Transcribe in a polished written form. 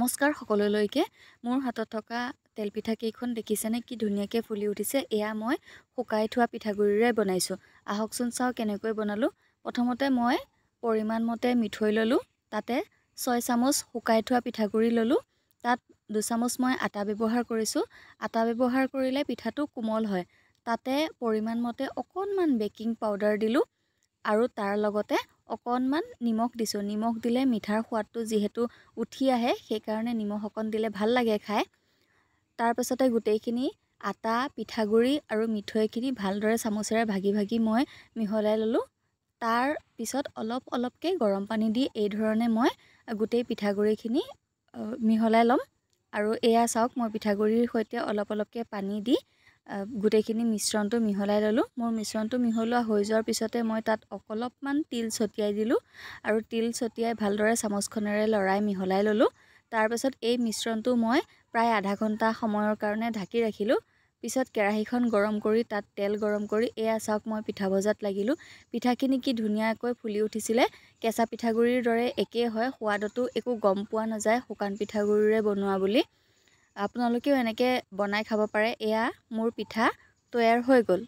নমস্কাৰ সকলোলৈকে মোৰ হাতত থকা তেলপিঠা কেইখন দেখিছেনে কি ধুনীয়াকৈ ফুলি উঠিছে। এয়া মই শুকাই থোৱা পিঠাগুড়িৰে বনাইছোঁ। আহকচোন চাওঁ কেনেকৈ বনালোঁ। প্ৰথমতে মই পৰিমাণ মতে মিঠৈ ল'লোঁ, তাতে 6 চামুচ শুকাই থোৱা পিঠাগুড়ি ল'লোঁ, তাত 2 চামুচ মই আটা ব্যৱহাৰ কৰিছোঁ। আটা ব্যৱহাৰ কৰিলে পিঠাটো কোমল হয়। তাতে পৰিমাণ মতে অকণমান বেকিং পাউডাৰ দিলোঁ আৰু তাৰ লগতে অকণমান নিমখ দিছোঁ। নিমখ দিলে মিঠাৰ সোৱাদটো যিহেতু উঠি আহে, সেইকাৰণে নিমখ অকণ দিলে ভাল লাগে খাই। তাৰপাছতে গোটেইখিনি আটা, পিঠাগুড়ি আৰু মিঠৈখিনি ভালদৰে চামুচেৰে ভাগি ভাগি মই মিহলাই ল'লোঁ। তাৰ পিছত অলপ অলপকৈ গৰম পানী দি এই ধৰণে মই গোটেই পিঠাগুড়িখিনি মিহলাই ল'ম। আৰু এয়া চাওক, মই পিঠাগুড়িৰ সৈতে অলপ অলপকৈ পানী দি গোটেইখিনি মিশ্ৰণটো মিহলাই ল'লোঁ। মোৰ মিশ্ৰণটো মিহলোৱা হৈ যোৱাৰ পিছতে মই তাত অলপমান তিল ছটিয়াই দিলোঁ আৰু তিল ছটিয়াই ভালদৰে চামুচখনেৰে লৰাই মিহলাই ল'লোঁ। তাৰপাছত এই মিশ্ৰণটো মই প্ৰায় আধা ঘণ্টা সময়ৰ কাৰণে ঢাকি ৰাখিলোঁ। পিছত কেৰাহীখন গৰম কৰি তাত তেল গৰম কৰি এয়া চাওক, মই পিঠা ভজাত লাগিলোঁ। পিঠাখিনি কি ধুনীয়াকৈ ফুলি উঠিছিলে। কেঁচা পিঠাগুড়িৰ দৰে একেই হয়, সোৱাদতো একো গম পোৱা নাযায় শুকান পিঠাগুড়িৰে বনোৱা বুলি। আপোনালোকেও এনেকৈ বনাই খাব পাৰে। এয়া মোৰ পিঠা তৈয়াৰ হৈ গ'ল।